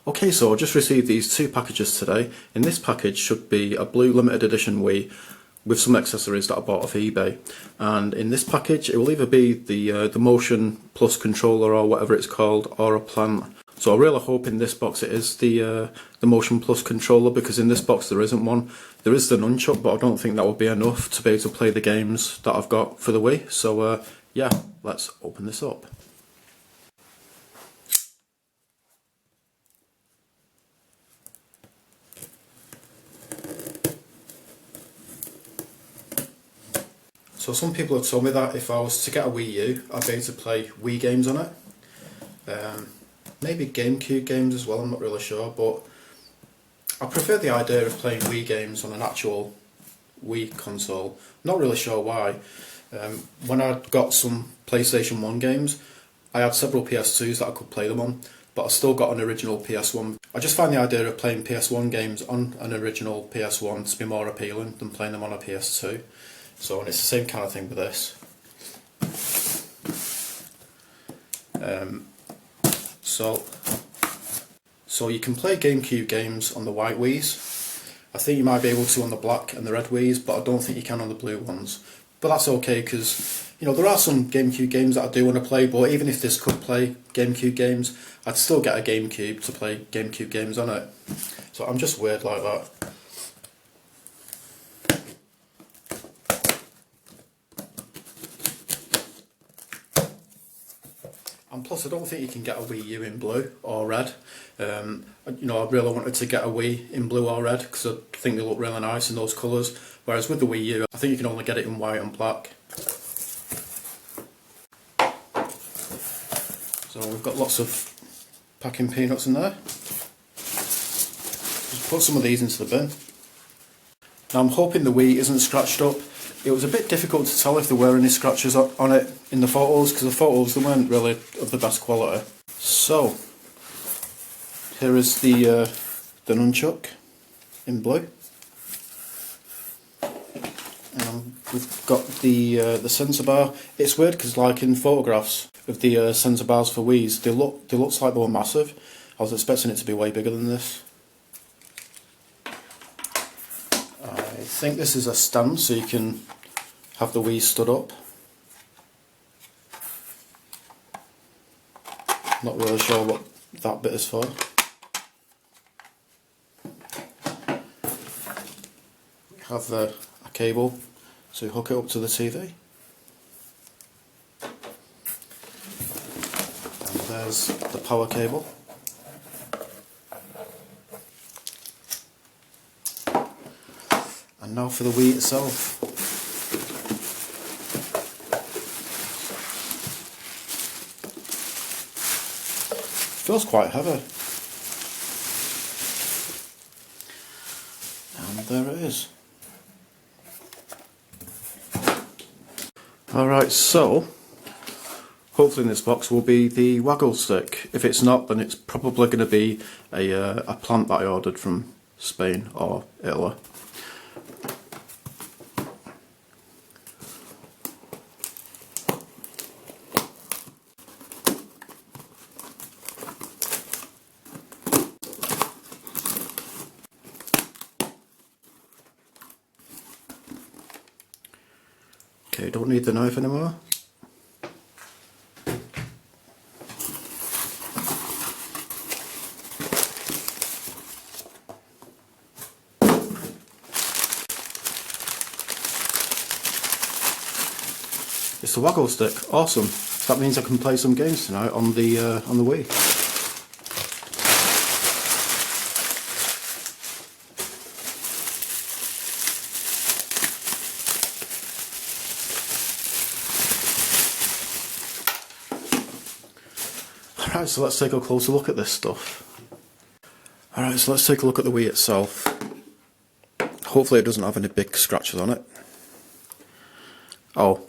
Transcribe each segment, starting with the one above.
Okay, so I just received these two packages today. In this package should be a blue limited edition Wii with some accessories that I bought off eBay. And in this package it will either be the Motion Plus controller or whatever it's called, or a plant. So I really hope in this box it is the Motion Plus controller, because in this box there isn't one. There is the nunchuck, but I don't think that would be enough to be able to play the games that I've got for the Wii. So yeah, let's open this up. So some people have told me that if I was to get a Wii U, I'd be able to play Wii games on it. Maybe Gamecube games as well, I'm not really sure, but I prefer the idea of playing Wii games on an actual Wii console. I'm not really sure why. When I got some PlayStation 1 games, I had several PS2s that I could play them on, but I still got an original PS1. I just find the idea of playing PS1 games on an original PS1 to be more appealing than playing them on a PS2. So, and it's the same kind of thing with this. So you can play Gamecube games on the white Wiis. I think you might be able to on the black and the red Wiis, but I don't think you can on the blue ones. But that's okay, because you know there are some Gamecube games that I do want to play, but even if this could play Gamecube games, I'd still get a Gamecube to play Gamecube games on it. So I'm just weird like that. And plus I don't think you can get a Wii U in blue or red. You know, I really wanted to get a Wii in blue or red because I think they look really nice in those colours. Whereas with the Wii U, I think you can only get it in white and black. So we've got lots of packing peanuts in there. Just put some of these into the bin. Now I'm hoping the Wii isn't scratched up. It was a bit difficult to tell if there were any scratches on it in the photos, because the photos they weren't really of the best quality. So here is the nunchuck in blue, and we've got the sensor bar. It's weird because, like in photographs of the sensor bars for Wii's, they look like they were massive. I was expecting it to be way bigger than this. I think this is a stand so you can have the Wii stood up. Not really sure what that bit is for. We have a cable to hook it up to the TV. And there's the power cable. And now for the Wii itself. Feels quite heavy. And there it is. Alright, so hopefully in this box will be the waggle stick. If it's not, then it's probably going to be a plant that I ordered from Spain or Italy. Okay, don't need the knife anymore. It's the waggle stick. Awesome. That means I can play some games tonight on the Wii. Alright, so let's take a closer look at this stuff. Alright, so let's take a look at the Wii itself. Hopefully it doesn't have any big scratches on it. Oh,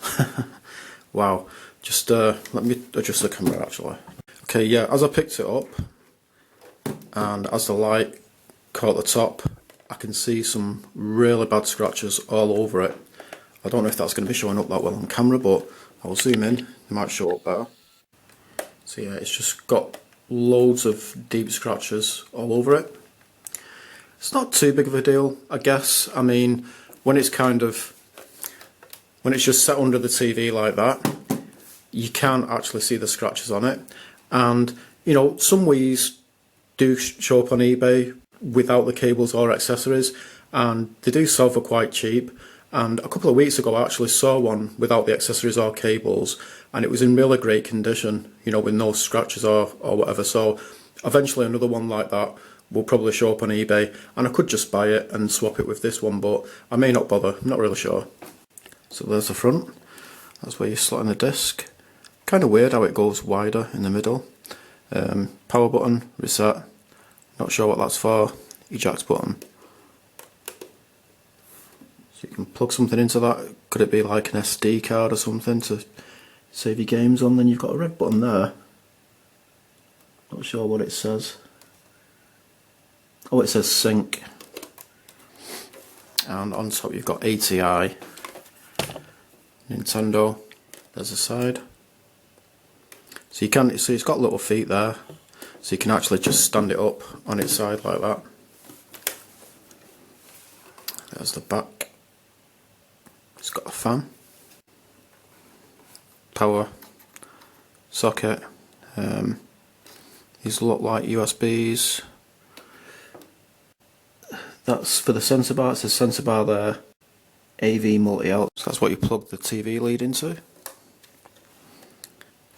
wow. Just let me adjust the camera actually. Okay, yeah, as I picked it up, and as the light caught the top, I can see some really bad scratches all over it. I don't know if that's going to be showing up that well on camera, but I'll zoom in, it might show up better. So yeah, it's just got loads of deep scratches all over it. It's not too big of a deal, I guess. I mean, when it's just set under the TV like that, you can actually see the scratches on it. And you know, some Wii's do show up on eBay without the cables or accessories, and they do sell for quite cheap. And a couple of weeks ago I actually saw one without the accessories or cables, and it was in really great condition, you know, with no scratches or whatever. So eventually another one like that will probably show up on eBay, and I could just buy it and swap it with this one, but I may not bother, I'm not really sure. So there's the front, that's where you slot in the disc. Kind of weird how it goes wider in the middle. Power button, reset, not sure what that's for, eject button. So you can plug something into that. Could it be like an SD card or something to save your games on? Then you've got a red button there. Not sure what it says. Oh, it says sync. And on top you've got ATI, Nintendo. There's the side. So you can, so it's got little feet there. So you can actually just stand it up on its side like that. There's the back. It's got a fan, power, socket, these look like USBs. That's for the sensor bar, it says sensor bar there, AV multi-out, so that's what you plug the TV lead into.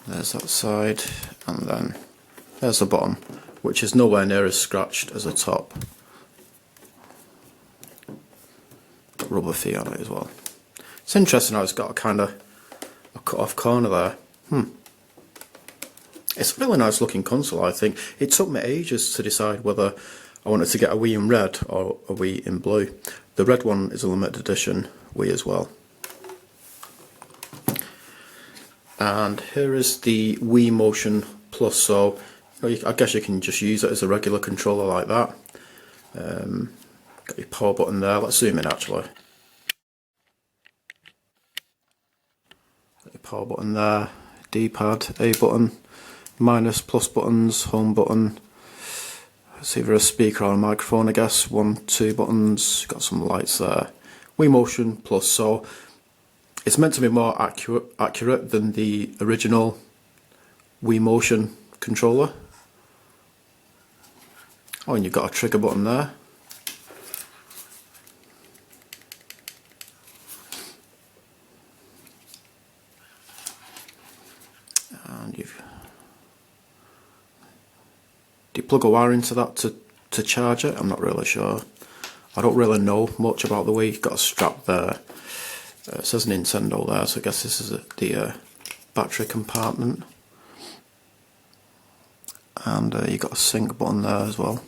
There's that side, and then there's the bottom, which is nowhere near as scratched as the top. Got rubber feet on it as well. It's interesting how it's got a kind of a cut off corner there. It's a really nice looking console, I think. It took me ages to decide whether I wanted to get a Wii in red or a Wii in blue. The red one is a limited edition Wii as well. And here is the Wii Motion Plus, so you know, I guess you can just use it as a regular controller like that. Got your power button there, let's zoom in actually. Power button there, D-pad, A button, minus, plus buttons, home button. It's either a speaker or a microphone, I guess. 1, 2 buttons, got some lights there. Wii Motion Plus, so it's meant to be more accurate than the original Wii Motion controller. Oh, and you've got a trigger button there. And do you plug a wire into that to charge it? I'm not really sure. I don't really know much about the Wii. You've got a strap there. It says Nintendo there, so I guess this is the battery compartment. And you've got a sync button there as well.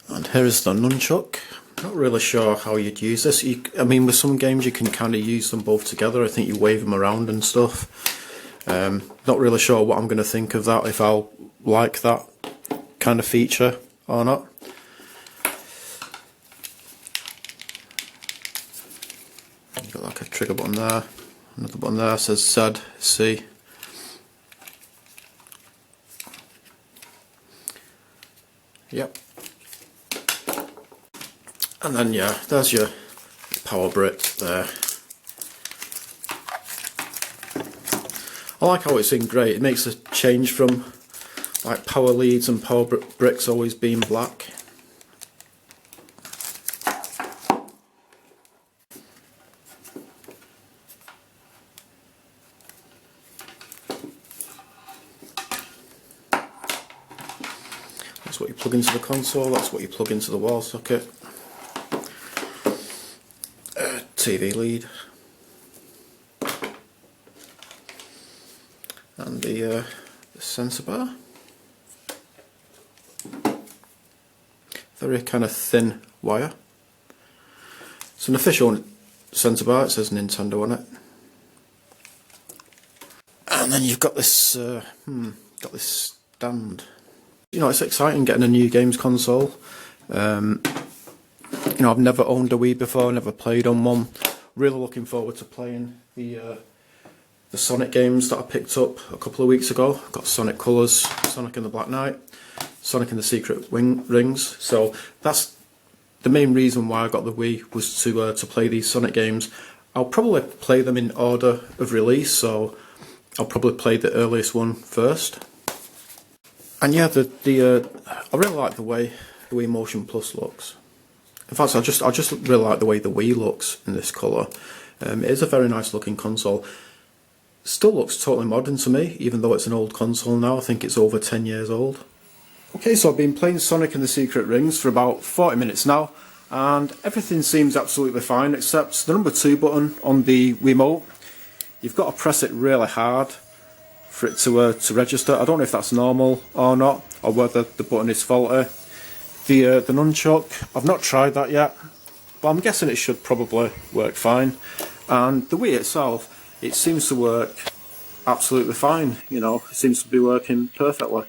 And here is the nunchuck. Not really sure how you'd use this. I mean, with some games you can kind of use them both together. I think you wave them around and stuff. Not really sure what I'm going to think of that, if I'll like that kind of feature or not. You've got like a trigger button there, another button there, says Z, C. Yep. And then yeah, there's your power brick there. I like how it's in grey. It makes a change from like power leads and power bricks always being black. That's what you plug into the console, that's what you plug into the wall socket. TV lead. And the sensor bar. Very kind of thin wire. It's an official sensor bar, it says Nintendo on it. And then you've got this stand. You know, it's exciting getting a new games console. You know, I've never owned a Wii before, never played on one. really looking forward to playing the Sonic games that I picked up a couple of weeks ago. I've got Sonic Colors, Sonic and the Black Knight, Sonic and the Secret Rings. So that's the main reason why I got the Wii, was to play these Sonic games. I'll probably play them in order of release, so I'll probably play the earliest one first. And yeah, I really like the way the Wii Motion Plus looks. In fact, I just really like the way the Wii looks in this colour. It is a very nice looking console. Still looks totally modern to me, even though it's an old console now. I think it's over 10 years old. Okay, so I've been playing Sonic and the Secret Rings for about 40 minutes now, and everything seems absolutely fine except the number 2 button on the Wiimote. You've got to press it really hard for it to register. I don't know if that's normal or not, or whether the button is faulty. The nunchuck, I've not tried that yet, but I'm guessing it should probably work fine. And the Wii itself, it seems to work absolutely fine, you know, it seems to be working perfectly.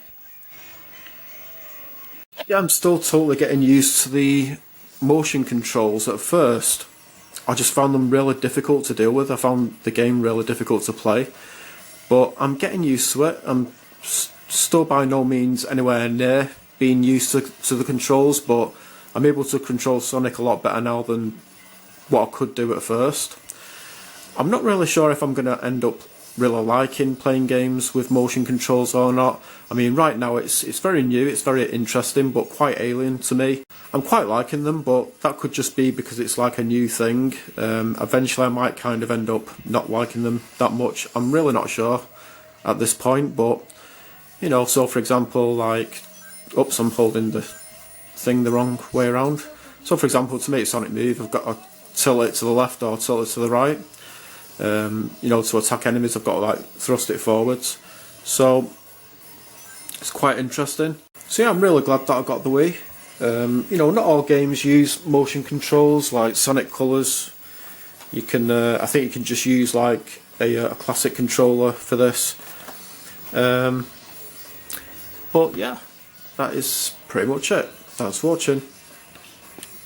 Yeah, I'm still totally getting used to the motion controls. At first, I just found them really difficult to deal with. I found the game really difficult to play, but I'm getting used to it. I'm still by no means anywhere near being used to the controls, but I'm able to control Sonic a lot better now than what I could do at first. I'm not really sure if I'm going to end up really liking playing games with motion controls or not. I mean, right now it's very new, it's very interesting, but quite alien to me. I'm quite liking them, but that could just be because it's like a new thing. Eventually I might kind of end up not liking them that much. I'm really not sure at this point, but you know, so for example, like, oops, I'm holding the thing the wrong way around. So for example, to make Sonic move, I've got to tilt it to the left or tilt it to the right. You know, to attack enemies, I've got to like thrust it forwards. So it's quite interesting. So yeah, I'm really glad that I got the Wii. You know, not all games use motion controls, like Sonic Colors. You can, I think you can just use like a classic controller for this. But yeah, that is pretty much it. Thanks for watching.